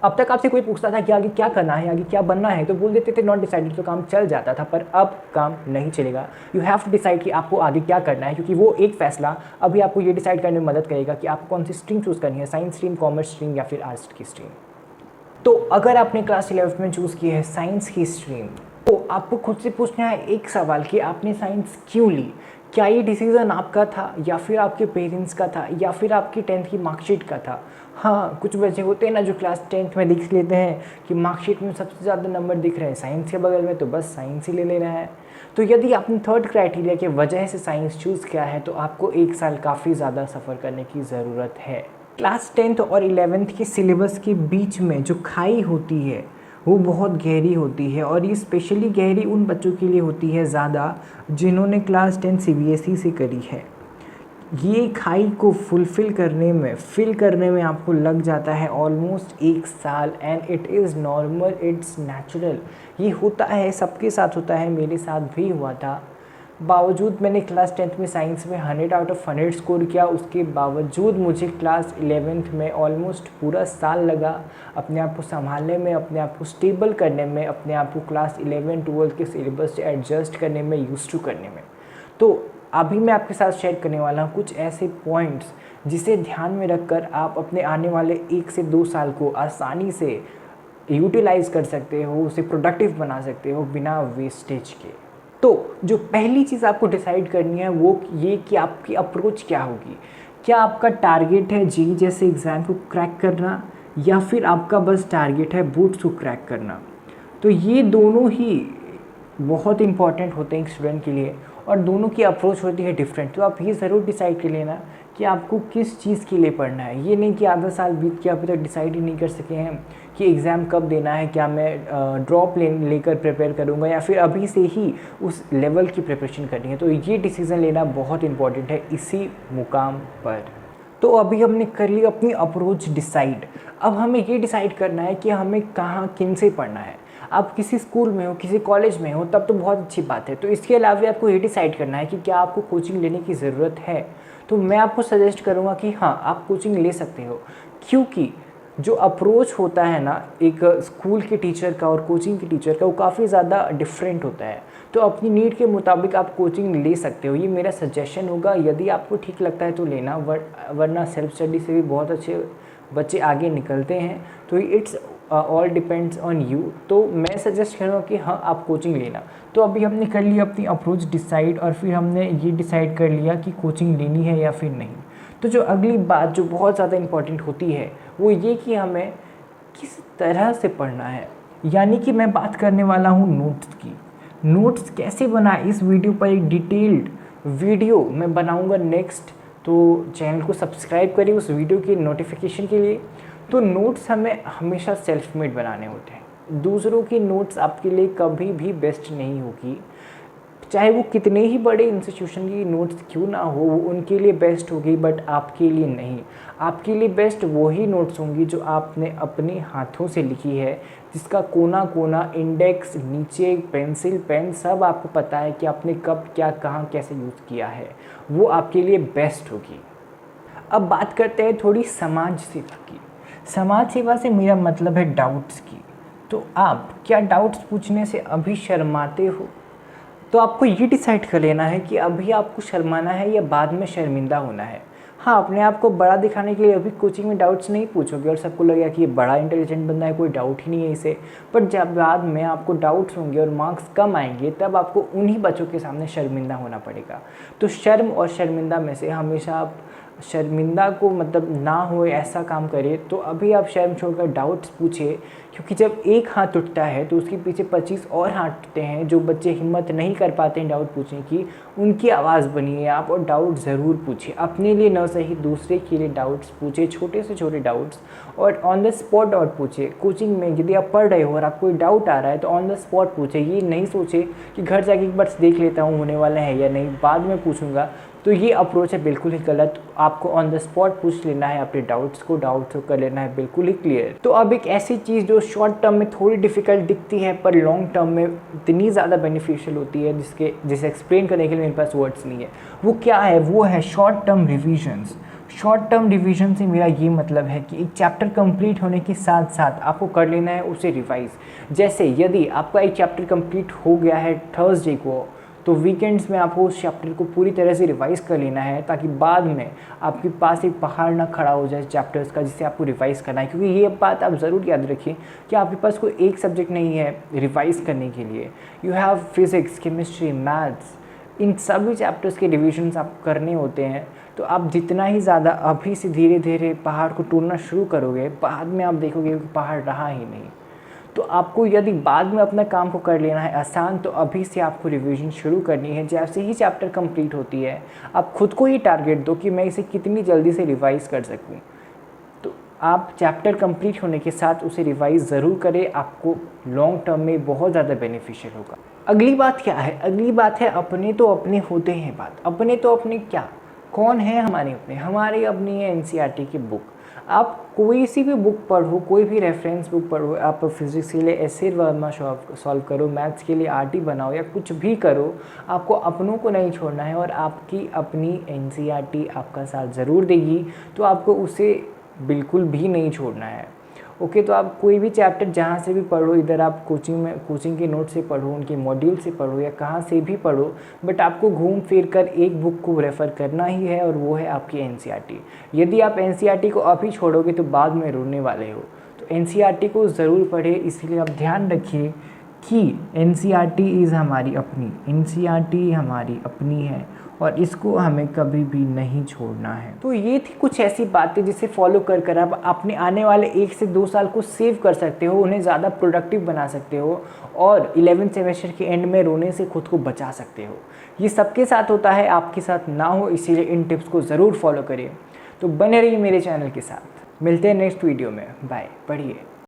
अब तक आपसे कोई पूछता था कि आगे क्या करना है, आगे क्या बनना है, तो बोल देते थे नॉट डिसाइडेड, तो काम चल जाता था। पर अब काम नहीं चलेगा। यू हैव टू डिसाइड कि आपको आगे क्या करना है, क्योंकि वो एक फैसला अभी आपको ये डिसाइड करने में मदद करेगा कि आपको कौन सी स्ट्रीम चूज़ करनी है, साइंस स्ट्रीम, कॉमर्स स्ट्रीम या फिर आर्ट्स की स्ट्रीम। तो अगर आपने क्लास 11th में चूज़ की है साइंस की स्ट्रीम, तो आपको खुद से पूछना है एक सवाल कि आपने साइंस क्यों ली। क्या ये डिसीज़न आपका था, या फिर आपके पेरेंट्स का था, या फिर आपकी 10th की मार्कशीट का था। हाँ, कुछ बच्चे होते हैं ना जो क्लास 10th में देख लेते हैं कि मार्कशीट में सबसे ज़्यादा नंबर दिख रहे हैं साइंस के बगल में, तो बस साइंस ही ले लेना है। तो यदि आपने थर्ड क्राइटेरिया की वजह से साइंस चूज़ किया है, तो आपको एक साल काफ़ी ज़्यादा सफ़र करने की ज़रूरत है। क्लास 10th और 11th के सिलेबस के बीच में जो खाई होती है वो बहुत गहरी होती है, और ये स्पेशली गहरी उन बच्चों के लिए होती है ज़्यादा जिन्होंने क्लास 10 सीबीएसई से करी है। ये खाई को फिल करने में आपको लग जाता है ऑलमोस्ट एक साल, and it is normal, it's natural. ये होता है, सबके साथ होता है, मेरे साथ भी हुआ था। बावजूद मैंने क्लास 10th में साइंस में 100 आउट ऑफ 100 स्कोर किया, उसके बावजूद मुझे क्लास 11th में ऑलमोस्ट पूरा साल लगा अपने आप को संभालने में, अपने आप को स्टेबल करने में, अपने आप को क्लास 11-12 के सिलेबस से एडजस्ट करने में, यूज़ टू करने में। तो अभी मैं आपके साथ शेयर करने वाला हूँ कुछ ऐसे पॉइंट्स जिसे ध्यान में रखकर आप अपने आने वाले 1 से 2 साल को आसानी से यूटिलाइज़ कर सकते हो, उसे प्रोडक्टिव बना सकते हो बिना वेस्टेज के। तो जो पहली चीज़ आपको डिसाइड करनी है वो ये कि आपकी अप्रोच क्या होगी। क्या आपका टारगेट है जेईई जैसे एग्ज़ाम को क्रैक करना, या फिर आपका बस टारगेट है बोर्ड्स को क्रैक करना। तो ये दोनों ही बहुत इंपॉर्टेंट होते हैं एक स्टूडेंट के लिए, और दोनों की अप्रोच होती है डिफरेंट। तो आप ये ज़रूर डिसाइड कर लेना कि आपको किस चीज़ के लिए पढ़ना है। ये नहीं कि आधा साल बीत के अभी तक डिसाइड ही नहीं कर सके हैं कि एग्ज़ाम कब देना है, क्या मैं ड्रॉप लेकर प्रिपेयर करूँगा, या फिर अभी से ही उस लेवल की प्रिपरेशन करनी है। तो ये डिसीज़न लेना बहुत इंपॉर्टेंट है इसी मुकाम पर। तो अभी हमने कर ली अपनी अप्रोच डिसाइड। अब हमें ये डिसाइड करना है कि हमें कहाँ किन से पढ़ना है। आप किसी स्कूल में हो, किसी कॉलेज में हो, तब तो बहुत अच्छी बात है। तो इसके अलावा आपको ये डिसाइड करना है कि क्या आपको कोचिंग लेने की ज़रूरत है। तो मैं आपको सजेस्ट करूँगा कि हाँ, आप कोचिंग ले सकते हो, क्योंकि जो अप्रोच होता है ना एक स्कूल के टीचर का और कोचिंग के टीचर का, वो काफ़ी ज़्यादा डिफरेंट होता है। तो अपनी नीड के मुताबिक आप कोचिंग ले सकते हो, ये मेरा सजेशन होगा। यदि आपको ठीक लगता है तो लेना, वरना सेल्फ स्टडी से भी बहुत अच्छे बच्चे आगे निकलते हैं। तो it's all depends on you. तो मैं सजेस्ट करूँगा कि हाँ, आप कोचिंग लेना। तो अभी हमने कर लिया अपनी अप्रोच डिसाइड, और फिर हमने ये डिसाइड कर लिया कि कोचिंग लेनी है या फिर नहीं। तो जो अगली बात जो बहुत ज़्यादा इम्पॉर्टेंट होती है वो ये कि हमें किस तरह से पढ़ना है। यानी कि मैं बात करने वाला हूँ नोट्स की। नोट्स कैसे बनाए, इस वीडियो पर एक डिटेल्ड वीडियो मैं बनाऊँगा नेक्स्ट। तो चैनल को सब्सक्राइब करिए उस वीडियो की नोटिफिकेशन के लिए। तो नोट्स हमें हमेशा सेल्फ मेड बनाने होते हैं। दूसरों की नोट्स आपके लिए कभी भी बेस्ट नहीं होगी, चाहे वो कितने ही बड़े इंस्टीट्यूशन की नोट्स क्यों ना हो, वो उनके लिए बेस्ट होगी, बट आपके लिए नहीं। आपके लिए बेस्ट वही नोट्स होंगी जो आपने अपने हाथों से लिखी है, जिसका कोना कोना, इंडेक्स, नीचे पेंसिल, पेन, सब आपको पता है कि आपने कब क्या कहाँ कैसे यूज़ किया है, वो आपके लिए बेस्ट होगी। अब बात करते हैं थोड़ी समाज सेवा की। समाज सेवा से मेरा मतलब है डाउट्स की। तो आप क्या डाउट्स पूछने से अभी शर्माते हो? तो आपको ये डिसाइड कर लेना है कि अभी आपको शर्माना है या बाद में शर्मिंदा होना है। हाँ, अपने आप को बड़ा दिखाने के लिए अभी कोचिंग में डाउट्स नहीं पूछोगे और सबको लगेगा कि ये बड़ा इंटेलिजेंट बंदा है, कोई डाउट ही नहीं है इसे। पर जब बाद में आपको डाउट्स होंगे और मार्क्स कम आएंगे, तब आपको उन्हीं बच्चों के सामने शर्मिंदा होना पड़ेगा। तो शर्म और शर्मिंदा में से हमेशा आप शर्मिंदा को मतलब ना हो ऐसा काम करे। तो अभी आप शर्म छोड़कर डाउट्स पूछिए, क्योंकि जब एक हाथ टूटता है तो उसके पीछे 25 और हाथ टूटते हैं। जो बच्चे हिम्मत नहीं कर पाते हैं डाउट पूछने की, उनकी आवाज़ बनिए आप और डाउट ज़रूर पूछिए। अपने लिए न सही, दूसरे के लिए डाउट्स पूछिए, छोटे से छोटे डाउट्स, और ऑन द स्पॉट डाउट पूछिए। कोचिंग में यदि आप पढ़ रहे हो और आपको कोई डाउट आ रहा है तो ऑन द स्पॉट पूछिए। ये नहीं सोचे कि घर जाके एक बार देख लेता हूँ होने वाला है या नहीं, बाद में पूछूंगा। तो ये अप्रोच है बिल्कुल ही गलत। आपको ऑन द स्पॉट पूछ लेना है अपने डाउट्स को कर लेना है बिल्कुल ही क्लियर। तो अब एक ऐसी चीज़ जो शॉर्ट टर्म में थोड़ी डिफ़िकल्ट दिखती है पर लॉन्ग टर्म में इतनी ज़्यादा बेनिफिशियल होती है, जिसे एक्सप्लेन करने के लिए मेरे पास वर्ड्स नहीं है। वो क्या है? वो है short term revisions. Short term revision से मेरा ये मतलब है कि एक चैप्टर कंप्लीट होने के साथ साथ आपको कर लेना है उसे रिवाइज। जैसे यदि आपका एक चैप्टर कंप्लीट हो गया है थर्सडे को, तो वीकेंड्स में आपको उस चैप्टर को पूरी तरह से रिवाइज़ कर लेना है, ताकि बाद में आपके पास एक पहाड़ ना खड़ा हो जाए चैप्टर्स का जिसे आपको रिवाइज़ करना है। क्योंकि ये बात आप ज़रूर याद रखिए कि आपके पास कोई एक सब्जेक्ट नहीं है रिवाइज़ करने के लिए। You have physics, chemistry, maths, इन सभी चैप्टर्स के रिविजन्स आप करने होते हैं। तो आप जितना ही ज़्यादा अभी से धीरे धीरे पहाड़ को तोड़ना शुरू करोगे, बाद में आप देखोगे कि पहाड़ रहा ही नहीं। तो आपको यदि बाद में अपना काम को कर लेना है आसान, तो अभी से आपको रिवीजन शुरू करनी है। जैसे ही चैप्टर कंप्लीट होती है, आप खुद को ही टारगेट दो कि मैं इसे कितनी जल्दी से रिवाइज़ कर सकूं। तो आप चैप्टर कंप्लीट होने के साथ उसे रिवाइज़ ज़रूर करें, आपको लॉन्ग टर्म में बहुत ज़्यादा बेनिफिशियल होगा। अगली बात क्या है? अगली बात है अपने तो अपने होते हैं बात। अपने तो अपने क्या, कौन है हमारे अपने? हमारी अपनी है एनसीईआरटी की बुक। आप कोई सी भी बुक पढ़ो, कोई भी रेफरेंस बुक पढ़ो, आप फिज़िक्स के लिए एसे वर्मा सॉल्व करो, मैथ्स के लिए आरटी बनाओ, या कुछ भी करो, आपको अपनों को नहीं छोड़ना है और आपकी अपनी एनसीईआरटी आपका साथ ज़रूर देगी, तो आपको उसे बिल्कुल भी नहीं छोड़ना है। ओके, तो आप कोई भी चैप्टर जहाँ से भी पढ़ो, इधर आप कोचिंग के नोट से पढ़ो, उनके मॉड्यूल से पढ़ो, या कहाँ से भी पढ़ो, बट आपको घूम फिर कर एक बुक को रेफ़र करना ही है, और वो है आपकी एनसीईआरटी। यदि आप एनसीईआरटी को अभी छोड़ोगे तो बाद में रोने वाले हो। तो एनसीईआरटी को ज़रूर पढ़े, इसीलिए आप ध्यान रखिए कि एनसीईआरटी इज़ हमारी अपनी, एनसीईआरटी हमारी अपनी है और इसको हमें कभी भी नहीं छोड़ना है। तो ये थी कुछ ऐसी बातें जिसे फॉलो कर आप अपने आने वाले 1 से 2 साल को सेव कर सकते हो, उन्हें ज़्यादा प्रोडक्टिव बना सकते हो, और 11th सेमेस्टर के एंड में रोने से खुद को बचा सकते हो। ये सबके साथ होता है, आपके साथ ना हो, इसीलिए इन टिप्स को ज़रूर फॉलो करिए। तो बने रहिए मेरे चैनल के साथ। मिलते हैं नेक्स्ट वीडियो में। बाय, पढ़िए।